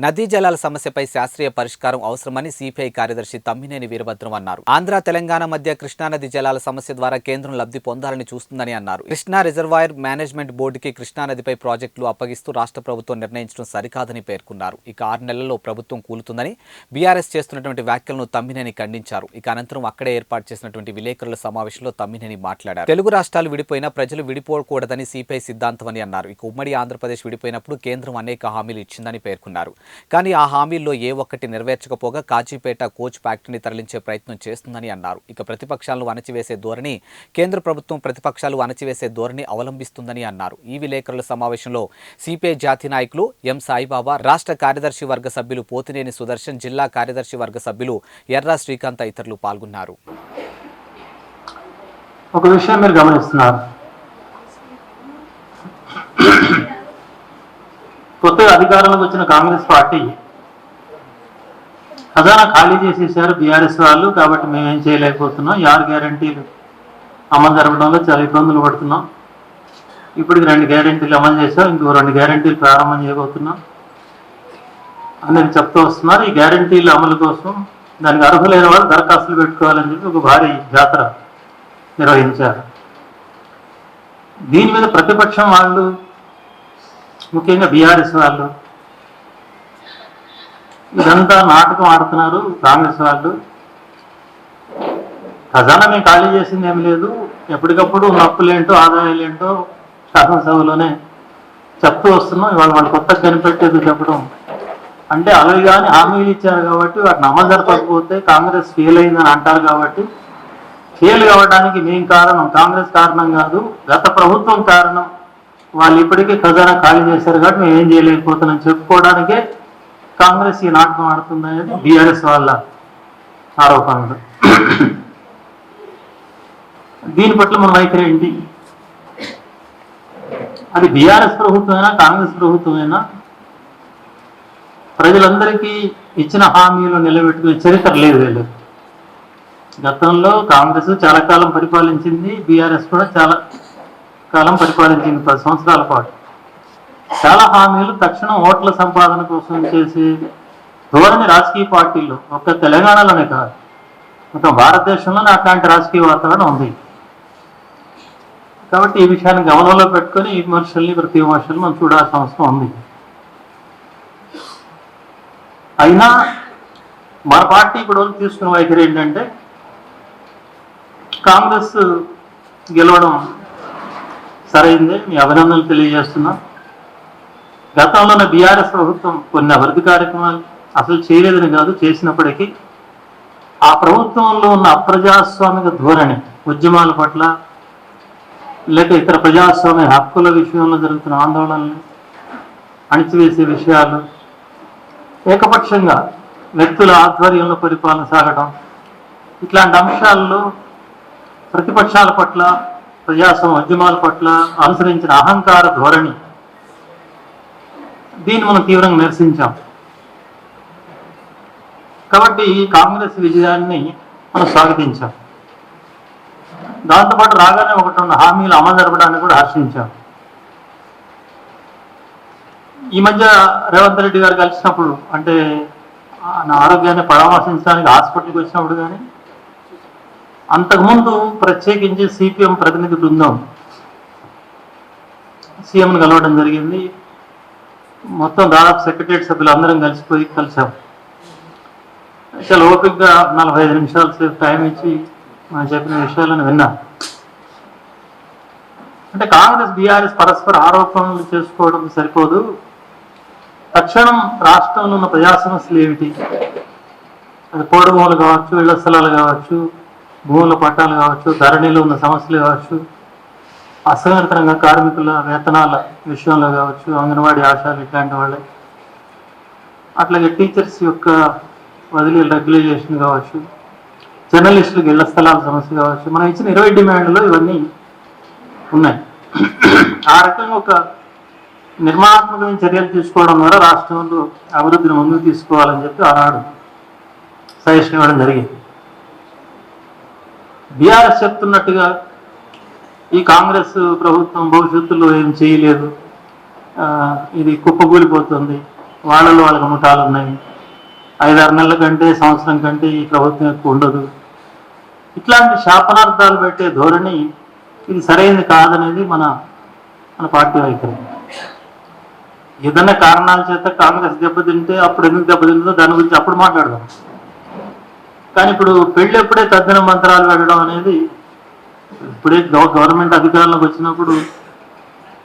నదీ జలాల సమస్యపై శాస్త్రీయ పరిష్కారం అవసరమని సిపిఐ కార్యదర్శి తమ్మినేని వీరభద్రం అన్నారు. ఆంధ్ర తెలంగాణ మధ్య కృష్ణానది జలాల సమస్య ద్వారా కేంద్రం లబ్ధి పొందాలని చూస్తుందని అన్నారు. కృష్ణా రిజర్వాయర్ మేనేజ్మెంట్ బోర్డుకి కృష్ణానదిపై ప్రాజెక్టులు అప్పగిస్తూ రాష్ట్ర ప్రభుత్వం నిర్ణయించడం సరికాదని పేర్కొన్నారు. ఇక 6 నెలల్లో ప్రభుత్వం కూలుతుందని బీఆర్ఎస్ చేస్తున్నటువంటి వ్యాఖ్యలను తమ్మినేని ఖండించారు. ఇక అనంతరం అక్కడే ఏర్పాటు చేసినటువంటి విలేకరుల సమావేశంలో తమ్మినేని మాట్లాడారు. తెలుగు రాష్ట్రాలు విడిపోయినా ప్రజలు విడిపోకూడదని సిపిఐ సిద్ధాంతమని అన్నారు. ఇక ఉమ్మడి ఆంధ్రప్రదేశ్ విడిపోయినప్పుడు కేంద్రం అనేక హామీలు ఇచ్చిందని పేర్కొన్నారు. కానీ ఆ హామీల్లో ఏ ఒక్కటి నెరవేర్చకపోగా కాజీపేట కోచ్ ఫ్యాక్టరీని తరలించే ప్రయత్నం చేస్తుందని అన్నారు. ఇక ప్రతిపక్షాలను అణచివేసే ధోరణి కేంద్ర ప్రభుత్వం ప్రతిపక్షాలు అణచివేసే ధోరణి అవలంబిస్తుందని అన్నారు. ఈ విలేకరుల సమావేశంలో సిపిఐ జాతీయ నాయకులు ఎం సాయిబాబా, రాష్ట్ర కార్యదర్శి వర్గ సభ్యులు పోతినేని సుదర్శన్, జిల్లా కార్యదర్శి వర్గ సభ్యులు ఎర్రా శ్రీకాంత్ తదితరులు పాల్గొన్నారు. ఒక విషయం మీరు గమనిస్తున్నారు, కొత్తగా అధికారంలోకి వచ్చిన కాంగ్రెస్ పార్టీ ఖజానా ఖాళీ చేసేసారు బీఆర్ఎస్ వాళ్ళు. కాబట్టి మేమేం చేయలేకపోతున్నాం, 6 గ్యారంటీలు అమలు జరపడంలో చాలా ఇబ్బందులు పడుతున్నాం. ఇప్పటికి 2 గ్యారంటీలు అమలు చేసాం, ఇంకో 2 గ్యారంటీలు ప్రారంభం చేయబోతున్నాం అనేది చెప్తూ వస్తున్నారు. ఈ గ్యారంటీల అమలు కోసం దానికి అర్హులైన వాళ్ళు దరఖాస్తులు పెట్టుకోవాలని చెప్పి ఒక భారీ జాతర నిర్వహించారు. దీని మీద ప్రతిపక్షం వాళ్ళు, ముఖ్యంగా బీఆర్ఎస్ వాళ్ళు ఇదంతా నాటకం ఆడుతున్నారు. కాంగ్రెస్ వాళ్ళు ఖజానా మేము ఖాళీ చేసింది ఏమి లేదు, ఎప్పటికప్పుడు నప్పులేంటో ఆదాయాలేంటో శాసనసభలోనే చెప్తూ వస్తున్నాం. ఇవాళ వాళ్ళు కొత్తగా కనిపెట్టేది చెప్పడం అంటే అలవి కానీ హామీలు ఇచ్చారు కాబట్టి వాటిని అమలు జరపకపోతే కాంగ్రెస్ ఫెయిల్ అయిందని అంటారు. కాబట్టి ఫెయిల్ కావడానికి మేము కారణం, కాంగ్రెస్ కారణం కాదు, గత ప్రభుత్వం కారణం. వాళ్ళు ఇప్పటికీ ఖజానా ఖాళీ చేశారు కాబట్టి మేము ఏం చేయలేకపోతున్నాం చెప్పుకోవడానికే కాంగ్రెస్ ఈ నాటకం ఆడుతుందనేది బీఆర్ఎస్ వాళ్ళ ఆరోపణలు. దీని పట్ల మన వైఖరి ఏంటి? అది బీఆర్ఎస్ ప్రభుత్వమైనా కాంగ్రెస్ ప్రభుత్వమైనా ప్రజలందరికీ ఇచ్చిన హామీలు నిలబెట్టుకునే చరిత్ర లేదు వీళ్ళు. గతంలో కాంగ్రెస్ చాలా కాలం పరిపాలించింది, బీఆర్ఎస్ కూడా చాలా కాలం పరిపాలించింది, 10 సంవత్సరాల పాటు. చాలా హామీలు తక్షణం ఓట్ల సంపాదన కోసం చేసే ధోరణి రాజకీయ పార్టీలు ఒక్క తెలంగాణలోనే కాదు, మొత్తం భారతదేశంలోనే అట్లాంటి రాజకీయ వాతావరణం ఉంది. కాబట్టి ఈ విషయాన్ని గమనంలో పెట్టుకొని ఈ విమర్శల్ని, ప్రతి విమర్శలు మనం చూడాల్సిన అవసరం ఉంది. అయినా మన పార్టీ ఇప్పుడు తీసుకున్న వైఖరి ఏంటంటే కాంగ్రెస్ గెలవడం సరైందే, మీ అభినందనలు తెలియజేస్తున్నాం. గతంలోనే బీఆర్ఎస్ ప్రభుత్వం కొన్ని అభివృద్ధి కార్యక్రమాలు అసలు చేయలేదని కాదు, చేసినప్పటికీ ఆ ప్రభుత్వంలో ఉన్న అప్రజాస్వామిక ధోరణి, ఉద్యమాల పట్ల లేక ఇతర ప్రజాస్వామ్య హక్కుల విషయంలో జరుగుతున్న ఆందోళనలు, అణిచివేసే విషయాలు, ఏకపక్షంగా వ్యక్తుల ఆధ్వర్యంలో పరిపాలన సాగడం, ఇట్లాంటి అంశాల్లో ప్రతిపక్షాల పట్ల, ప్రజాస్వామ్య ఉద్యమాల పట్ల అనుసరించిన అహంకార ధోరణి, దీన్ని మనం తీవ్రంగా నిరసించాం. కాబట్టి ఈ కాంగ్రెస్ విజయాన్ని మనం స్వాగతించాం. దాంతోపాటు రాగానే 1 హామీలు అమలు జరపడానికి కూడా హర్షించాం. ఈ మధ్య రేవంత్ రెడ్డి గారు కలిసినప్పుడు, అంటే నా ఆరోగ్యాన్ని పరామర్శించడానికి హాస్పిటల్కి వచ్చినప్పుడు కానీ, అంతకుముందు ప్రత్యేకించి సిపిఎం ప్రతినిధి బృందం సీఎంను కలవడం జరిగింది. మొత్తం దాదాపు సెక్రటరియట్ సభ్యులు అందరం కలిసాం. చాలా ఓపికగా 45 నిమిషాల సేపు టైం ఇచ్చి మనం చెప్పిన విషయాలను విన్నా. అంటే కాంగ్రెస్ బీఆర్ఎస్ పరస్పర ఆరోపణలు చేసుకోవడం సరిపోదు, తక్షణం రాష్ట్రంలో ఉన్న ప్రజా సమస్యలు ఏమిటి, అది పోడు భూములు కావచ్చు, ఇళ్ల స్థలాలు కావచ్చు, భూముల పట్టాలు కావచ్చు, ధరణిలో ఉన్న సమస్యలు కావచ్చు, అసంఘటిత రంగ కార్మికుల వేతనాల విషయంలో కావచ్చు, అంగన్వాడీ ఆశాలు ఇట్లాంటి వాళ్ళే, అట్లాగే టీచర్స్ యొక్క వదిలే రెగ్యులైజేషన్ కావచ్చు, జర్నలిస్టులకు ఇళ్ల స్థలాల సమస్య కావచ్చు, మనం ఇచ్చిన 20 డిమాండ్లో ఇవన్నీ ఉన్నాయి. ఆ రకంగా ఒక నిర్మాణాత్మకమైన చర్యలు తీసుకోవడం ద్వారా రాష్ట్రంలో అభివృద్ధిని ముందుకు తీసుకోవాలని చెప్పి ఆనాడు సజెషన్ ఇవ్వడం జరిగింది. బీఆర్ఎస్ చెప్తున్నట్టుగా ఈ కాంగ్రెస్ ప్రభుత్వం భవిష్యత్తులో ఏం చేయలేదు, ఇది కుప్పకూలిపోతుంది, వాళ్ళకి ముఠాలు ఉన్నాయి, 5-6 నెలల కంటే సంవత్సరం కంటే ఈ ప్రభుత్వం ఎక్కువ ఉండదు. ఇట్లాంటి శాపనార్థాలు పెట్టే ధోరణి ఇది సరైనది కాదనేది మన పార్టీ వైఖరి. ఏదైనా కారణాల చేత కాంగ్రెస్ దెబ్బతింటే అప్పుడు ఎందుకు దెబ్బతింటుందో దాని గురించి అప్పుడు మాట్లాడదాం. కానీ ఇప్పుడు పెళ్ళి ఎప్పుడే తద్దిన మంత్రాలు పెట్టడం అనేది, ఇప్పుడే గవర్నమెంట్ అధికారంలోకి వచ్చినప్పుడు